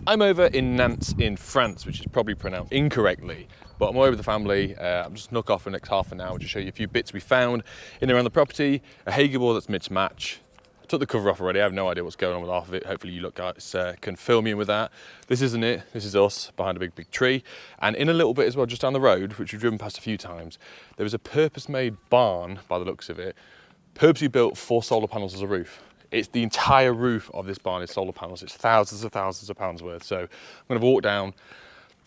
I'm over in Nantes in France, which is probably pronounced incorrectly, but I'm away with the family. I'm just snuck off for the next half an hour to show you a few bits we found in and around the property. A Hager board that's mid to match. I took the cover off already. I have no idea what's going on with half of it. Hopefully you guys can fill me in with that. This isn't it. This is us behind a big tree. And in a little bit as well, just down the road, which we've driven past a few times, there was a purpose-made barn, by the looks of it, purposely built for solar panels as a roof. It's the entire roof of this barn is solar panels. It's thousands of pounds worth. So I'm going to walk down,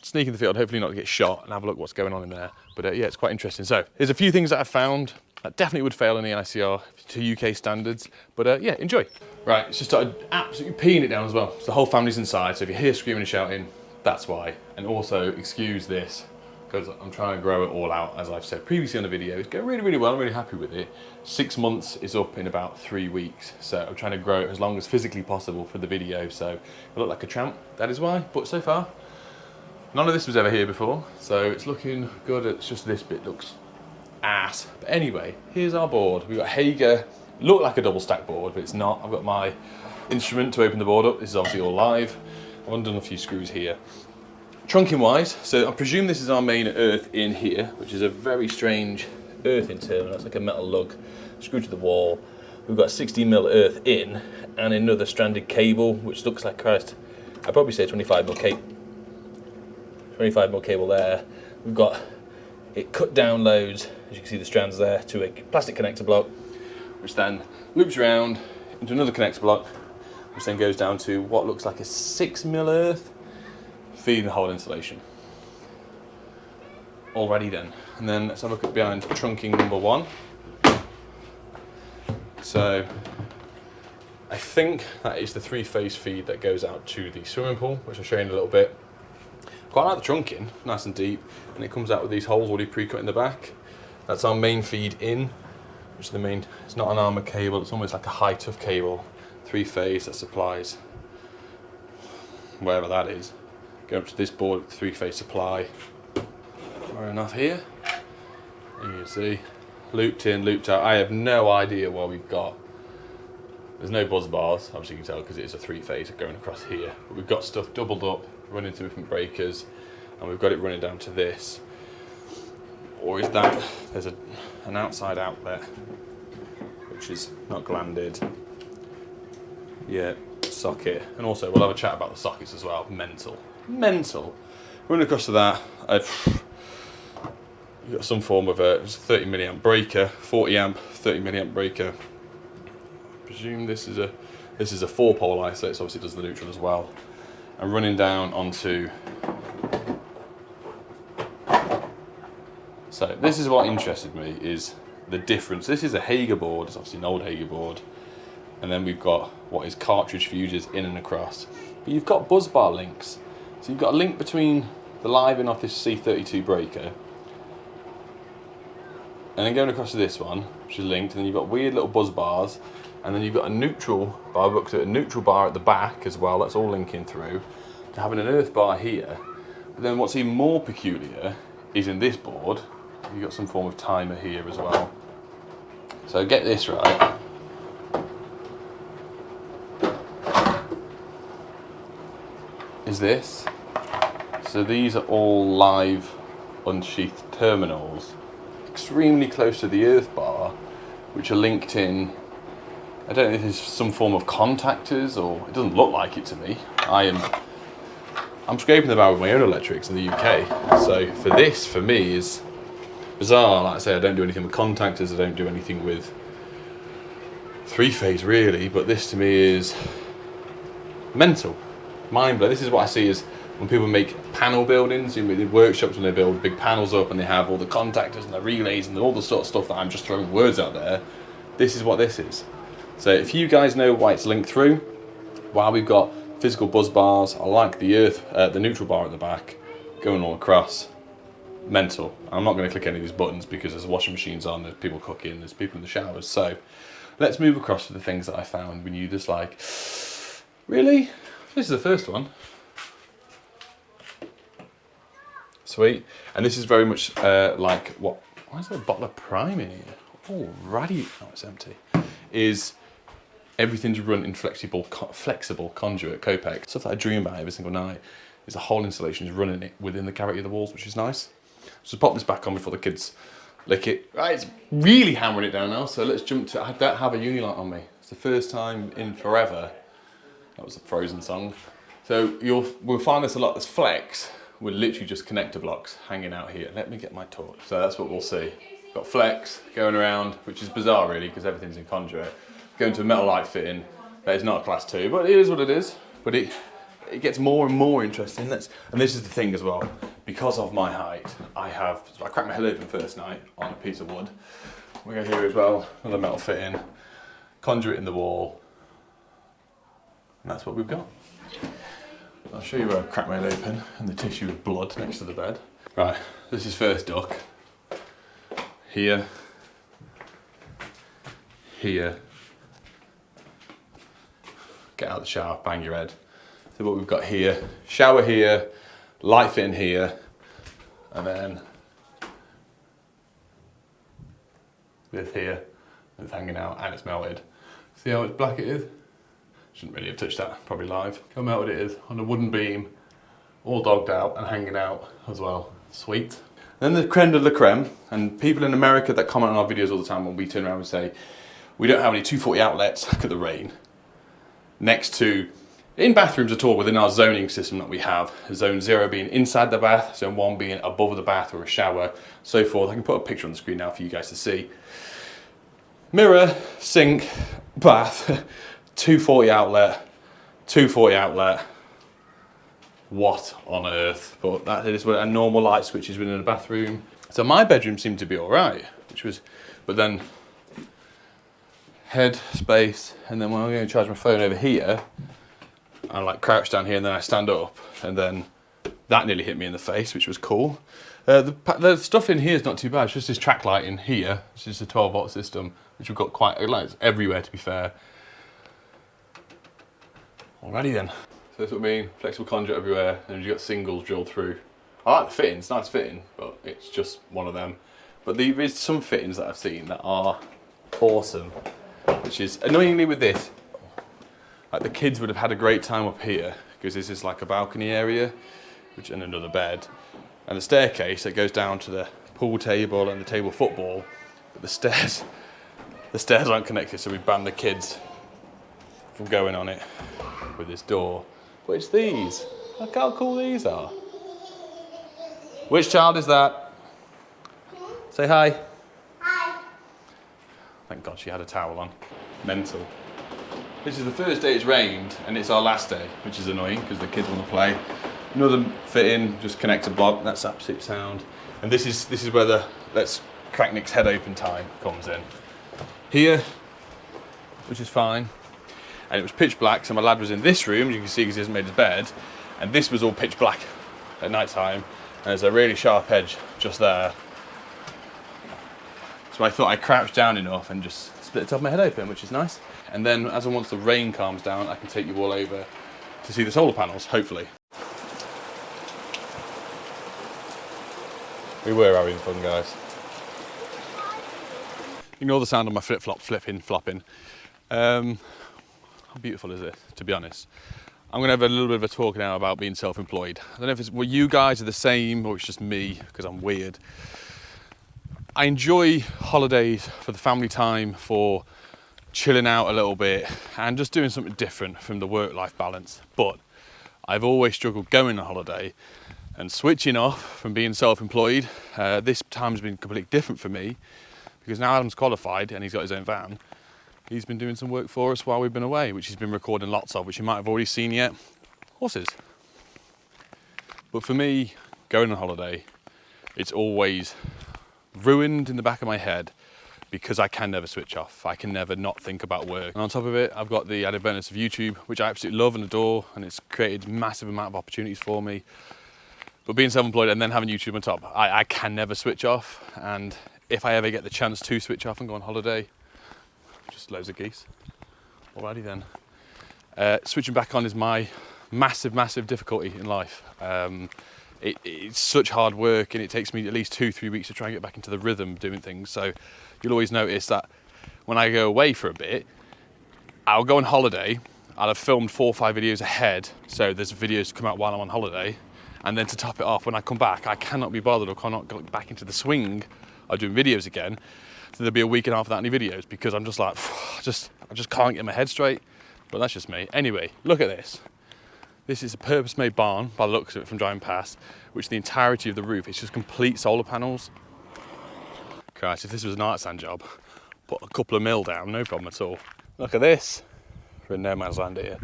sneak in the field, hopefully not to get shot, and have a look what's going on in there. But yeah, it's quite interesting. So there's a few things that I've found that definitely would fail in the ICR to UK standards. But yeah, enjoy. Right, it's just started absolutely peeing it down as well. So the whole family's inside. So if you hear screaming and shouting, that's why. And also excuse this, because I'm trying to grow it all out, as I've said previously on the video. It's going really well, I'm really happy with it. 6 months is up in about 3 weeks, so I'm trying to grow it as long as physically possible for the video, so I look like a tramp, that is why. But so far, none of this was ever here before, so it's looking good. It's just this bit looks ass. But anyway, here's our board. We've got Hager, look like a double stack board, but it's not. I've got my instrument to open the board up. This is obviously all live. I've undone a few screws here. Trunking wise, so I presume this is our main earth in here, which is a very strange earthing terminal. It's like a metal lug screwed to the wall. We've got 16mm earth in and another stranded cable, which looks like Christ. I'd probably say 25mm cable. 25mm cable there. We've got it cut down loads, as you can see the strands there, to a plastic connector block, which then loops around into another connector block, which then goes down to what looks like a 6mm earth, feeding the whole insulation. Already then. And then let's have a look behind trunking number 1. So I think that is the 3-phase feed that goes out to the swimming pool, which I'll show you in a little bit. Quite like the trunking, nice and deep, and it comes out with these holes already pre-cut in the back. That's our main feed in, which is the main, it's not an armour cable, it's almost like a high tough cable, 3-phase that supplies wherever that is. Go up to this board, 3-phase supply. Fair enough here. You can see, looped in, looped out. I have no idea what we've got. There's no buzz bars, obviously you can tell because it is a 3-phase going across here. But we've got stuff doubled up, running to different breakers, and we've got it running down to this. Or is that, there's an outside outlet, which is not glanded. Yeah, socket. And also we'll have a chat about the sockets as well. Mental. Running across to that, you've got some form of a 30 milliamp breaker, 40 amp, 30 milliamp breaker. I presume this is a 4-pole isolate, so obviously it does the neutral as well. And running down onto. So this is what interested me, is the difference. This is a Hager board, it's obviously an old Hager board. And then we've got what is cartridge fuses in and across. But you've got buzz bar links. So you've got a link between the live in off this C32 breaker, and then going across to this one, which is linked, and then you've got weird little buzz bars, and then you've got a neutral bar, a neutral bar at the back as well, that's all linking through, to having an earth bar here. But then what's even more peculiar is in this board, you've got some form of timer here as well. So get this right. Is this. So these are all live unsheathed terminals, extremely close to the earth bar, which are linked in. I don't know if it's some form of contactors, or it doesn't look like it to me. I'm scraping the bar with my own electrics in the UK, so for me is bizarre. Like I say, I don't do anything with contactors, I don't do anything with 3-phase really, but this to me is mental, mind blowing. This is what I see as when people make panel buildings, in workshops, when they build big panels up and they have all the contactors and the relays and all the sort of stuff that I'm just throwing words out there. This is what this is. So if you guys know why it's linked through, while we've got physical buzz bars, I like the neutral bar at the back going all across. Mental. I'm not going to click any of these buttons because there's washing machines on, there's people cooking, there's people in the showers. So let's move across to the things that I found when you just like, really? This is the first one. Sweet. And this is very much like what? Why is there a bottle of Prime in here? Oh, ratty. Oh, it's empty. Is Everything's run in flexible conduit, Copex. Stuff that I dream about every single night is the whole installation is running it within the cavity of the walls, which is nice. So pop this back on before the kids lick it. Right, it's really hammering it down now, so let's jump to, I don't have a uni light on me. It's the first time in forever. That was a Frozen song. So we'll find this a lot. This flex, we're literally just connector blocks hanging out here. Let me get my torch. So that's what we'll see. Got flex going around, which is bizarre really, because everything's in conduit. Going to a metal light fitting. That is not a class 2, but it is what it is. But it gets more and more interesting. And this is the thing as well. Because of my height, so I cracked my head open first night on a piece of wood. We go here as well, another metal fitting, conduit in the wall. And that's what we've got. I'll show you where I cracked my head open and the tissue of blood next to the bed. Right, this is first duck. Here. Here. Get out of the shower, bang your head. So what we've got here, shower here, light fit in here, and then this here, it's hanging out and it's melted. See how much black it is? Shouldn't really have touched that, probably live. How melted it is on a wooden beam, all dogged out and hanging out as well. Sweet. Then the creme de la creme, and people in America that comment on our videos all the time when we turn around and say, we don't have any 240 outlets, look at the rain. Next to, in bathrooms at all, within our zoning system that we have, zone 0 being inside the bath, zone 1 being above the bath or a shower, so forth. I can put a picture on the screen now for you guys to see. Mirror, sink, bath, 240 outlet, 240 outlet. What on earth? But that is what a normal light switch is within the bathroom. So my bedroom seemed to be all right, but then head space, and then when I'm going to charge my phone over here, I like crouch down here and then I stand up, and then that nearly hit me in the face, which was cool. The stuff in here is not too bad. It's just this track light in here. It's just a 12-volt system, which we've got quite lights everywhere, to be fair. Alrighty then. So that's what I mean. Flexible conduit everywhere, and you've got singles drilled through. I like the fitting. It's nice fitting, but it's just one of them. But there is some fittings that I've seen that are awesome. Which is, annoyingly with this, like the kids would have had a great time up here because this is like a balcony area, and another bed, and the staircase that goes down to the pool table and the table football, but the stairs aren't connected, so we banned the kids from going on it with this door. But it's these. Look how cool these are. Which child is that? Say hi. Thank God she had a towel on. Mental. This is the first day it's rained, and it's our last day, which is annoying because the kids want to play. Another fit in, just connect a block. That's absolute sound. And this is where the let's crack Nick's head open time comes in. Here, which is fine. And it was pitch black, so my lad was in this room. You can see because he hasn't made his bed, and this was all pitch black at night time. And there's a really sharp edge just there. So I thought I crouched down enough and just split the top of my head open, which is nice. And then once the rain calms down, I can take you all over to see the solar panels, hopefully. We were having fun, guys. Ignore the sound of my flip-flop flopping. How beautiful is this, to be honest? I'm going to have a little bit of a talk now about being self-employed. I don't know if it's you guys are the same or it's just me because I'm weird. I enjoy holidays for the family time, for chilling out a little bit and just doing something different from the work-life balance. But I've always struggled going on holiday and switching off from being self-employed. This time's been completely different for me because now Adam's qualified and he's got his own van. He's been doing some work for us while we've been away, which he's been recording lots of, which you might have already seen yet. Horses. But for me, going on holiday, it's always ruined in the back of my head because I can never switch off. I can never not think about work. And on top of it, I've got the added bonus of YouTube, which I absolutely love and adore, and it's created a massive amount of opportunities for me. But being self-employed and then having YouTube on top, I can never switch off. And if I ever get the chance to switch off and go on holiday, just loads of geese. Alrighty then. Switching back on is my massive difficulty in life. It's such hard work and it takes me at least 2-3 weeks to try and get back into the rhythm of doing things. So you'll always notice that when I go away for a bit, I'll go on holiday, I'll have filmed 4 or 5 videos ahead, so there's videos to come out while I'm on holiday, and then to top it off, when I come back, I cannot be bothered or cannot go back into the swing of doing videos again. So there'll be a week and a half without any videos because I'm just like, I just can't get my head straight. But that's just me. Anyway, look at this. This is a purpose-made barn, by the looks of it, from driving past, which the entirety of the roof is just complete solar panels. Christ, if this was an artisan job, put a couple of mil down, no problem at all. Look at this. We're in no man's land here.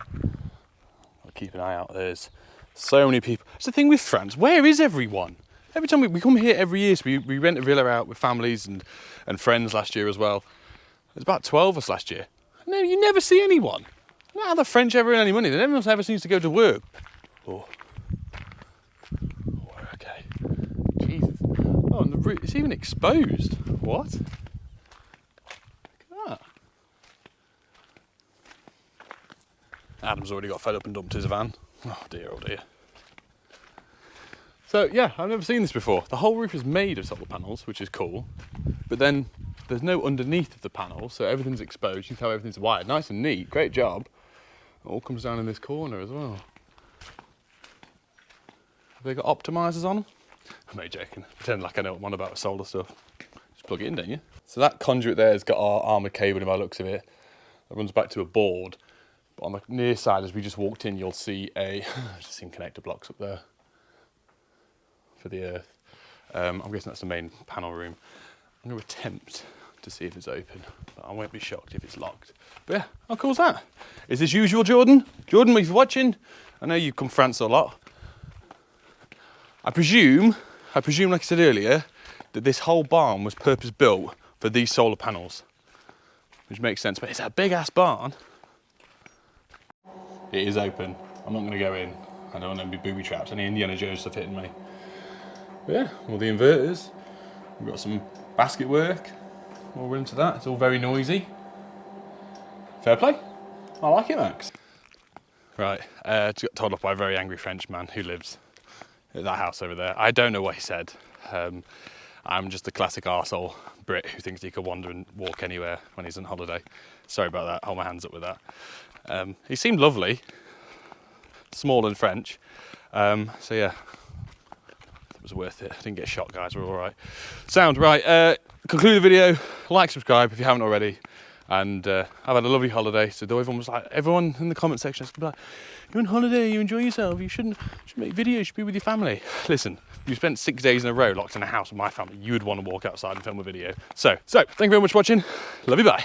I'll keep an eye out. There's so many people. It's the thing with France. Where is everyone? Every time we come here every year, so we rent a villa out with families and friends last year as well. There's about 12 of us last year. No, you never see anyone. I don't know how the French ever earn any money. They never seems to go to work. Oh, okay. Jesus. Oh, and the roof, it's even exposed. What? Look at that. Adam's already got fed up and dumped his van. Oh dear, oh dear. So yeah, I've never seen this before. The whole roof is made of solar panels, which is cool. But then there's no underneath of the panel, so everything's exposed. You can tell everything's wired. Nice and neat, great job. It all comes down in this corner as well. Have they got optimizers on them? I'm only joking. Pretend like I know what I'm on about with solar stuff. Just plug it in, don't you? So that conduit there has got our armoured cable by the looks of it. It runs back to a board. But on the near side, as we just walked in, you'll see just seen connector blocks up there for the earth. I'm guessing that's the main panel room. I'm going to attempt to see if it's open, but I won't be shocked if it's locked. But yeah, how cool is that? Is this usual, Jordan? Jordan, if you're watching, I know you come from France a lot. I presume, like I said earlier, that this whole barn was purpose built for these solar panels, which makes sense, but it's a big ass barn. It is open. I'm not going to go in. I don't want to be booby trapped. Any Indiana Jones stuff hitting me. But yeah, all the inverters. We've got some basket work. We'll into that. It's all very noisy. Fair play. I like it, Max. Right, just got told off by a very angry French man who lives at that house over there. I don't know what he said. I'm just the classic arsehole Brit who thinks he could wander and walk anywhere when he's on holiday. Sorry about that. Hold my hands up with that. He seemed lovely, small and French. So yeah, it was worth it. I didn't get shot, guys. We're all right. Sound right. Conclude the video. Like, subscribe if you haven't already. And I've had a lovely holiday. So everyone was like, everyone in the comment section is like, "You're on holiday. You enjoy yourself. You shouldn't make videos. You should be with your family." Listen, you spent 6 days in a row locked in a house with my family. You would want to walk outside and film a video. So thank you very much for watching. Love you. Bye.